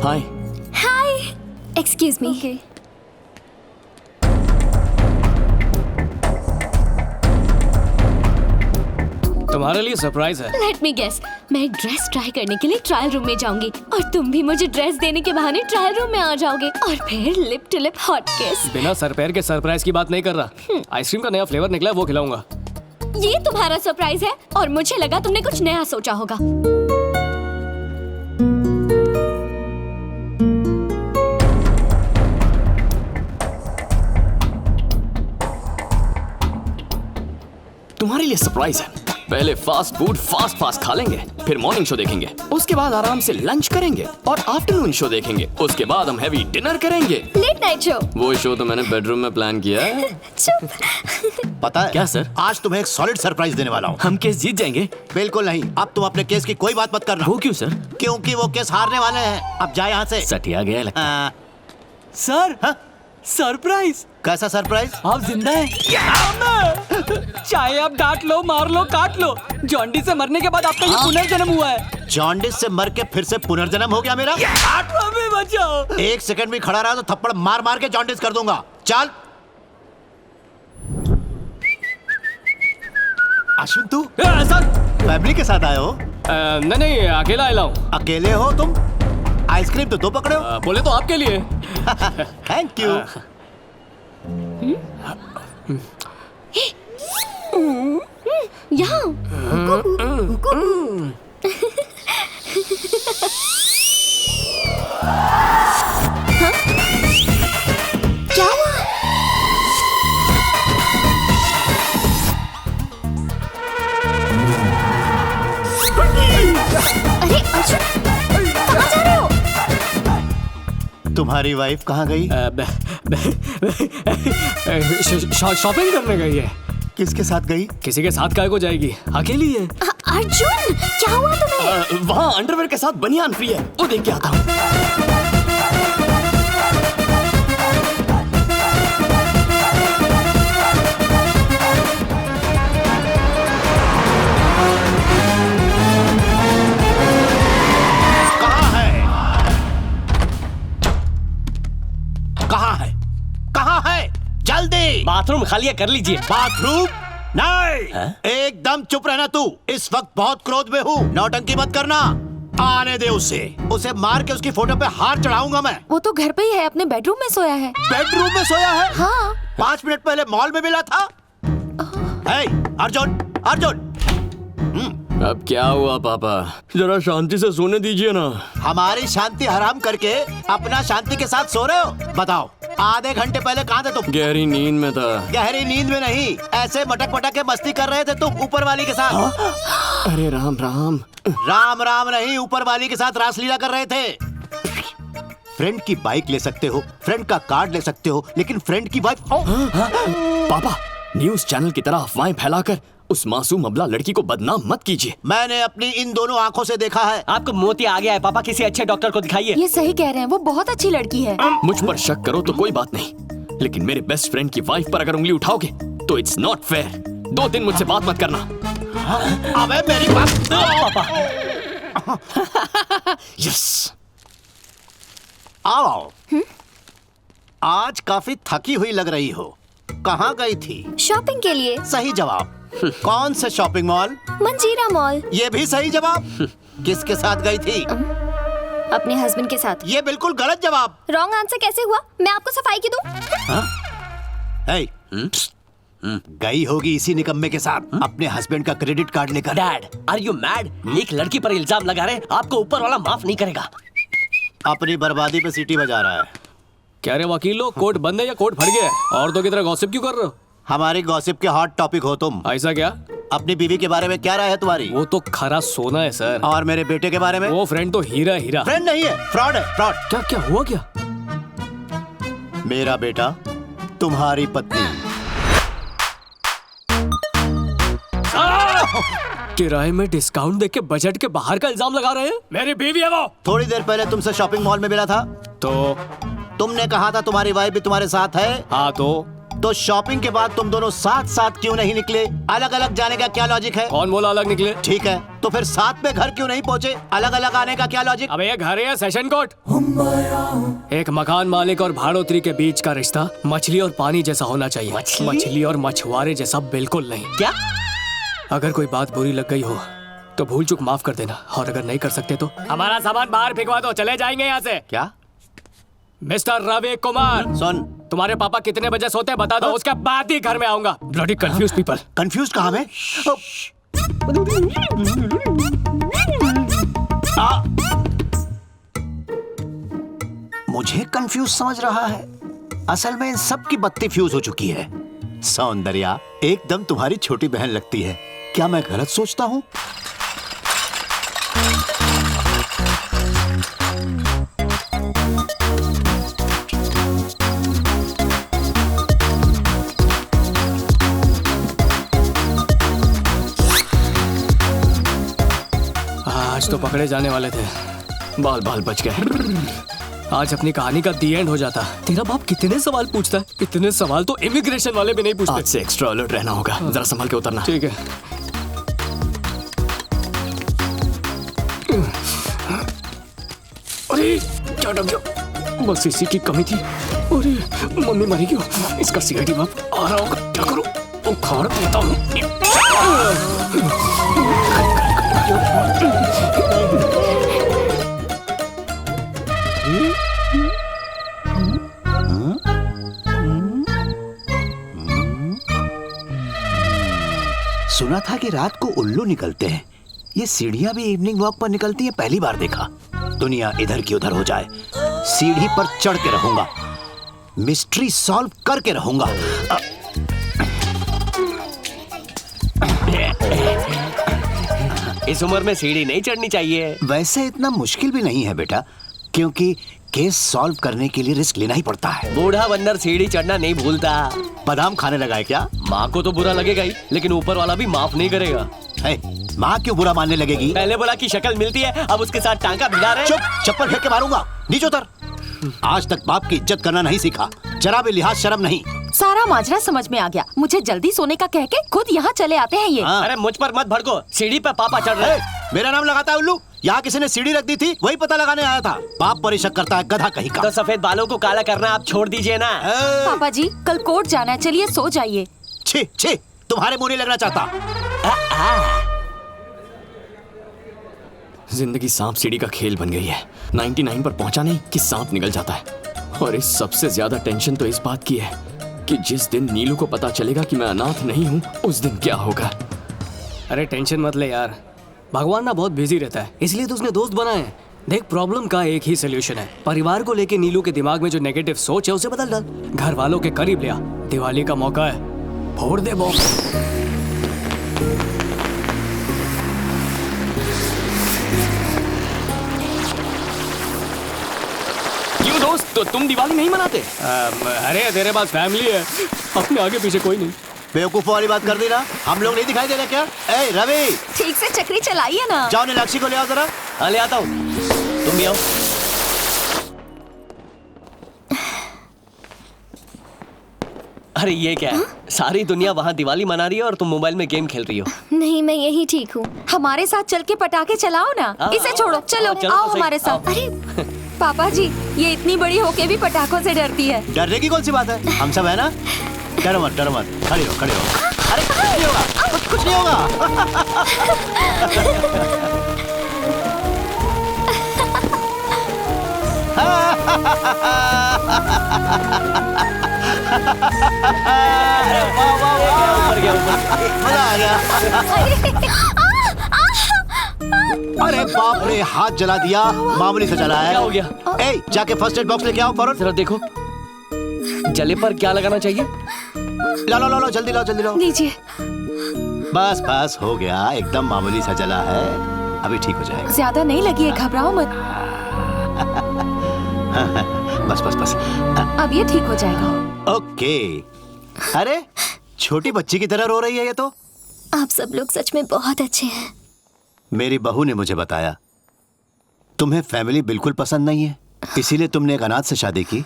हाय। हाय, excuse me. तुम्हारे लिए surprise है। लेट मी गेस, मैं एक ड्रेस ट्राई करने के लिए ट्रायल रूम में जाऊंगी और तुम भी मुझे ड्रेस देने के बहाने ट्रायल रूम में आ जाओगे और फिर लिप टू लिप हॉट किस। बिना सर पैर के सरप्राइज की बात नहीं कर रहा। आइसक्रीम का नया फ्लेवर निकला है, वो खिलाऊंगा। ये तुम्हारा सरप्राइज है और मुझे लगा तुमने कुछ नया सोचा होगा। तुम्हारे लिए सरप्राइज है। पहले फास्ट फूड फास्ट खा लेंगे, फिर मॉर्निंग शो देखेंगे, उसके बाद आराम से लंच करेंगे और आफ्टरनून शो देखेंगे, उसके बाद हम हैवी डिनर करेंगे। Late night show. वो शो तो मैंने बेडरूम में प्लान किया है। चुप। पता है क्या सर? आज तुम्हें एक सॉलिड सरप्राइज देने वाला हूँ। हम केस जीत जाएंगे? बिल्कुल नहीं, अब तुम अपने केस की कोई बात मत करना। वो क्यों सर? क्योंकि वो केस हारने वाले हैं। अब जा यहाँ से। सटिया गया लगता है। सर, हाँ? सरप्राइज। कैसा सरप्राइज? आप जिंदा हैं। चाहे आप डांट लो, मार लो, काट लो, जॉन्डिस से मरने के बाद आपका ये पुनर्जन्म हुआ है। जॉन्डिस से मर के फिर से पुनर्जन्म हो गया मेरा? हमें बचाओ। एक सेकंड भी खड़ा रहा तो थप्पड़ मार मार के जॉन्डिस कर दूंगा। चल। अश्विन, तू सर फैमिली के साथ आए हो? नहीं, अकेला आया हूँ। अकेले हो तुम? आइसक्रीम तो दो पकड़े हो। बोले तो आपके लिए। Thank you. यहाँ। हाँ? क्या हुआ? अरे अर्जुन, कहाँ जा रहे हो? तुम्हारी वाइफ कहाँ गई? शॉपिंग करने गई है। किसके साथ गई? किसी के साथ काय को जाएगी, अकेली है। अर्जुन, क्या हुआ तुम्हें? वहाँ अंडरवेयर के साथ बनियान फ्री है, वो देख के आता हूँ। बाथरूम खाली है, कर लीजिए। बाथरूम नहीं। एकदम चुप रहना तू। इस वक्त बहुत क्रोध में हूँ। नौटंकी मत करना। आने दे उसे मार के उसकी फोटो पे हार चढ़ाऊंगा मैं। वो तो घर पे ही है, अपने बेडरूम में सोया है। बेडरूम में सोया है? हाँ। 5 मिनट पहले मॉल में मिला था। अर्जुन, अर्जुन। अब क्या हुआ पापा? जरा शांति से सोने दीजिए ना। हमारी शांति हराम करके अपना शांति के साथ सो रहे हो? बताओ, आधे घंटे पहले कहाँ थे तुम? गहरी नींद में था। गहरी नींद में नहीं, ऐसे मटक मटक के मस्ती कर रहे थे तुम ऊपर वाली के साथ। अरे राम राम। राम राम नहीं, ऊपर वाली के साथ रासलीला कर रहे थे। फ्रेंड की बाइक ले सकते हो, फ्रेंड का कार्ड ले सकते हो, लेकिन फ्रेंड की वाइफ। पापा, न्यूज चैनल की तरह अफवाहें फैलाकर उस मासूम अबला लड़की को बदनाम मत कीजिए। मैंने अपनी इन दोनों आंखों से देखा है। आपको मोती आ गया है पापा, किसी अच्छे डॉक्टर को दिखाइए। ये सही कह रहे हैं, वो बहुत अच्छी लड़की है। मुझ पर शक करो तो कोई बात नहीं, लेकिन मेरे बेस्ट फ्रेंड की वाइफ पर अगर उंगली उठाओगे तो इट्स नॉट फेयर। 2 दिन मुझसे बात मत करना। अबे मेरी बात पापा। यस। आओ। आज काफी थकी हुई लग रही हो। कहाँ गई थी? शॉपिंग के लिए। सही जवाब। कौन से शॉपिंग मॉल? मंजीरा मॉल। ये भी सही जवाब। किसके साथ गई थी? अपने हस्बैंड के साथ। ये बिल्कुल गलत जवाब। रॉन्ग आंसर कैसे हुआ? मैं आपको सफाई की दूं? गई होगी इसी निकम्मे के साथ अपने हस्बैंड का क्रेडिट कार्ड लेकर। Dad, are you mad? एक लड़की पर इल्जाम लगा रहे, आपको ऊपर वाला माफ नहीं करेगा। अपनी बर्बादी पे सीटी बजा रहा है। क्या रे वकील लोग, कोर्ट बंद है या कोर्ट फट गया है? औरतों की तरह गॉसिप क्यों कर रहे हो? हमारी गॉसिप के हॉट टॉपिक हो तुम। ऐसा क्या? अपनी बीवी के बारे में क्या राय है तुम्हारी? वो तो खरा सोना है सर। और मेरे बेटे के बारे में? वो फ्रेंड तो हीरा हीरा। फ्रेंड नहीं है, फ्रॉड है, फ्रॉड। क्या क्या हुआ क्या? मेरा बेटा तुम्हारी पत्नी। किराए में डिस्काउंट देके बजट के बाहर का इल्जाम लगा रहे हैं। मेरी बीवी है वो। थोड़ी देर पहले तुमसे शॉपिंग मॉल में मिला था तो तुमने कहा था तुम्हारी वाइफ भी तुम्हारे साथ है। हाँ तो शॉपिंग के बाद तुम दोनों साथ साथ क्यों नहीं निकले? अलग अलग जाने का क्या लॉजिक है? कौन बोला अलग निकले? ठीक है, तो फिर साथ में घर क्यों नहीं पहुंचे? अलग अलग आने का क्या लॉजिक? अबे ये घर है या सेशन कोर्ट? एक मकान मालिक और भाड़ोत्री के बीच का रिश्ता मछली और पानी जैसा होना चाहिए। मछली और मछुआरे जैसा बिल्कुल नहीं। क्या? अगर कोई बात बुरी लग गई हो तो भूल चूक माफ कर देना, और अगर नहीं कर सकते तो हमारा सामान बाहर फेंकवा दो, चले जाएंगे यहाँ से। क्या? मिस्टर रवि कुमार, सुन, तुम्हारे पापा कितने बजे सोते हैं बता दो, उसके बाद ही घर में आऊंगा। Bloody confuse people. कंफ्यूज कहाँ मैं? मुझे कंफ्यूज समझ रहा है? असल में इन सब की बत्ती फ्यूज हो चुकी है। सौंदर्या एकदम तुम्हारी छोटी बहन लगती है। क्या मैं गलत सोचता हूँ? आज तो पकड़े जाने वाले थे, बाल बाल बच गए। आज अपनी कहानी का दी एंड हो जाता। तेरा बाप कितने सवाल पूछता है? इतने सवाल तो इमिग्रेशन वाले भी नहीं पूछते। आज से एक्स्ट्रा अलर्ट रहना होगा, जरा संभल के उतरना। ठीक है। अरे क्या डर गया, बस इसी की कमी थी। अरे मम्मी मरी क्यों? इसका सीआईडी बाप आ रहा होगा, क्या करूं? उखाड़ देता हूँ। सुना था कि रात को उल्लू निकलते हैं। ये सीढ़ियां भी इवनिंग वॉक पर निकलती हैं, पहली बार देखा। दुनिया इधर की उधर हो जाए, सीढ़ी पर चढ़ के रहूंगा, मिस्ट्री सॉल्व करके रहूंगा। इस उम्र में सीढ़ी नहीं चढ़नी चाहिए। वैसे इतना मुश्किल भी नहीं है बेटा, क्योंकि केस सॉल्व करने के लिए रिस्क लेना ही पड़ता है। बूढ़ा बंदर सीढ़ी चढ़ना नहीं भूलता। बादाम खाने लगा है क्या? माँ को तो बुरा लगेगा ही, लेकिन ऊपर वाला भी माफ नहीं करेगा। माँ क्यों बुरा मानने लगेगी? पहले बोला कि शक्ल मिलती है, अब उसके साथ टांका भिड़ा रहे। चुप, चप्पल फेंक के मारूंगा, नीचे उतर। आज तक बाप की इज्जत करना नहीं सीखा, जरा भी लिहाज शर्म नहीं। सारा माजरा समझ में आ गया। मुझे जल्दी सोने का कह के खुद यहाँ चले आते हैं ये। अरे मुझ पर मत भड़को, सीढ़ी पे पापा चढ़ रहे। मेरा नाम लगाता है उल्लू? यहाँ किसी ने सीढ़ी रख दी थी, वही पता लगाने आया था। बाप पर ही शक करता है, गधा कहीं का। तो सफेद बालों को काला करना आप छोड़ दीजिए ना। पापा जी कल कोर्ट जाना है, चलिए सो जाइए। छी छी, तुम्हारे मुंह नहीं लगना चाहता। जिंदगी सांप सीढ़ी का खेल बन गई है। 99 पर पहुंचा नहीं कि सांप निकल जाता है। और इस सबसे ज्यादा टेंशन तो इस बात की है कि जिस दिन नीलू को पता चलेगा कि मैं अनाथ नहीं हूँ, उस दिन क्या होगा। अरे टेंशन मत ले यार, भगवान ना बहुत बिजी रहता है, इसलिए तो उसने दोस्त बनाए हैं। देख, प्रॉब्लम का एक ही सोल्यूशन है। परिवार को लेके नीलू के दिमाग में जो नेगेटिव सोच है उसे बदल डाल। घर वालों के करीब ले आ, दिवाली का मौका है, फोड़ दे बॉम्ब। क्यों दोस्त, तो तुम दिवाली नहीं मनाते? अरे तेरे पास फैमिली है, अपने आगे पीछे कोई नहीं। बेवकूफों वाली बात कर दी ना, हम लोग नहीं दिखाई दे रहे क्या? ए रवि, ठीक से चक्री चलाइए ना। जाओ नीलाक्षी को ले आओ जरा। हाँ ले आता हूँ, तुम भी आओ। अरे ये क्या है? सारी दुनिया वहाँ दिवाली मना रही है और तुम मोबाइल में गेम खेल रही हो। नहीं, मैं यही ठीक हूँ। हमारे साथ चल के पटाखे चलाओ ना। इसे छोड़ो, चलो चलो आओ तो सही। हमारे साथ। अरे पापा जी ये इतनी बड़ी होके भी पटाखों से डरती है। डरने की कौन सी बात है, हम सब है ना। डरो मत, डरो मत, खड़े हो, खड़े हो। अरे कुछ नहीं होगा, कुछ नहीं होगा। ऊपर गया, ऊपर। मजा आ गया। अरे बाप रे, हाथ जला दिया, मामूली से जला है। क्या हो गया? ए, जाके फर्स्ट एड बॉक्स लेके आओ फौरन। जरा देखो, जले पर क्या लगाना चाहिए? लो लो लो लो, जल्दी लाओ, जल्दी लाओ। लीजिए। बस बस हो गया, एकदम मामूली सा जला है, अभी ठीक हो जाएगा। ज्यादा नहीं लगी है, घबराओ मत। बस बस बस। अब ये ठीक हो जाएगा। ओके। अरे छोटी बच्ची की तरह रो रही है ये तो। आप सब लोग सच में बहुत अच्छे हैं। मेरी बहू ने मुझे बताया तुम्हें फैमिली बिल्कुल पसंद नहीं है, इसीलिए तुमने एक अनाथ से शादी की।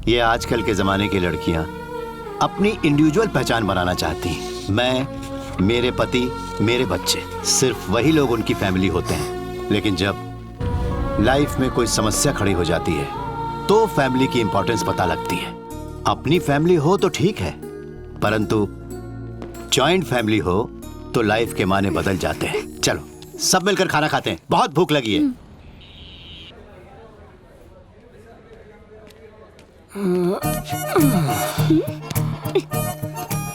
ये आजकल के जमाने की लड़कियां अपनी इंडिविजुअल पहचान बनाना चाहती हैं। मैं, मेरे पति मेरे बच्चे, सिर्फ वही लोग उनकी फैमिली होते हैं, लेकिन जब लाइफ में कोई समस्या खड़ी हो जाती है तो फैमिली की इंपॉर्टेंस पता लगती है। अपनी फैमिली हो तो ठीक है, परंतु जॉइंट फैमिली हो तो लाइफ के माने बदल जाते हैं। चलो सब मिलकर खाना खाते हैं, बहुत भूख लगी है।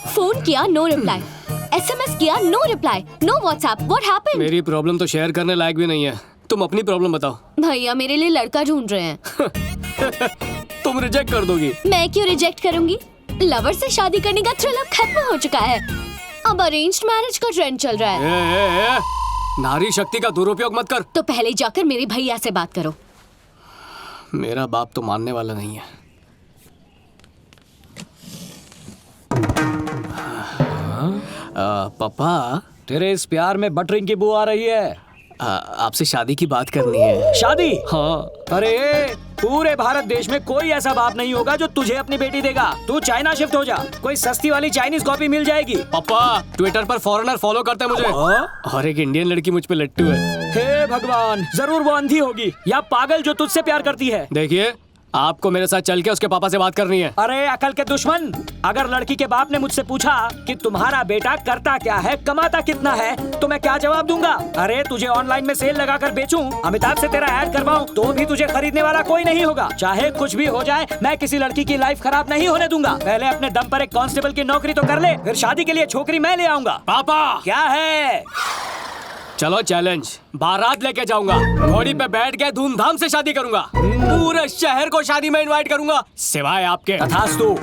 फोन किया, नो रिप्लाई। SMS किया, no reply. No WhatsApp. What happened? मेरी प्रॉब्लम तो शेयर करने लायक भी नहीं है। तुम अपनी प्रॉब्लम बताओ। भैया मेरे लिए लड़का ढूंढ रहे हैं। तुम रिजेक्ट कर दोगी? मैं क्यों रिजेक्ट करूंगी? लवर से शादी करने का थ्रिल अब खत्म हो चुका है। अब अरेंज्ड मैरिज का ट्रेंड चल रहा है। नारी शक्ति का दुरुपयोग मत कर। तो पहले जाकर मेरे भैया से बात करो। मेरा बाप तो मानने वाला नहीं है। पापा, तेरे इस प्यार में बटरिंग की बू आ रही है। आपसे शादी की बात करनी है। शादी? हाँ। अरे पूरे भारत देश में कोई ऐसा बाप नहीं होगा जो तुझे अपनी बेटी देगा। तू चाइना शिफ्ट हो जा, कोई सस्ती वाली चाइनीज कॉपी मिल जाएगी। पापा, ट्विटर पर फॉरेनर फॉलो करते हैं मुझे। और एक इंडियन लड़की मुझ पे लट्टू है। हे भगवान, जरूर वो अंधी होगी या पागल जो तुझसे प्यार करती है। देखिए, आपको मेरे साथ चल के उसके पापा से बात करनी है। अरे अकल के दुश्मन, अगर लड़की के बाप ने मुझसे पूछा कि तुम्हारा बेटा करता क्या है, कमाता कितना है, तो मैं क्या जवाब दूंगा? अरे तुझे ऑनलाइन में सेल लगाकर बेचूं, अमिताभ से तेरा ऐड करवाऊं, तो भी तुझे खरीदने वाला कोई नहीं होगा। चाहे कुछ भी हो जाए, मैं किसी लड़की की लाइफ खराब नहीं होने दूंगा। पहले अपने दम पर एक कांस्टेबल की नौकरी तो कर ले, फिर शादी के लिए छोकरी मैं ले आऊंगा। पापा क्या है? चलो चैलेंज, बारात लेके जाऊंगा, घोड़ी पे बैठ के धूमधाम से शादी करूंगा, पूरे शहर को शादी में इनवाइट करूंगा, सिवाय आपके। तथास्तु।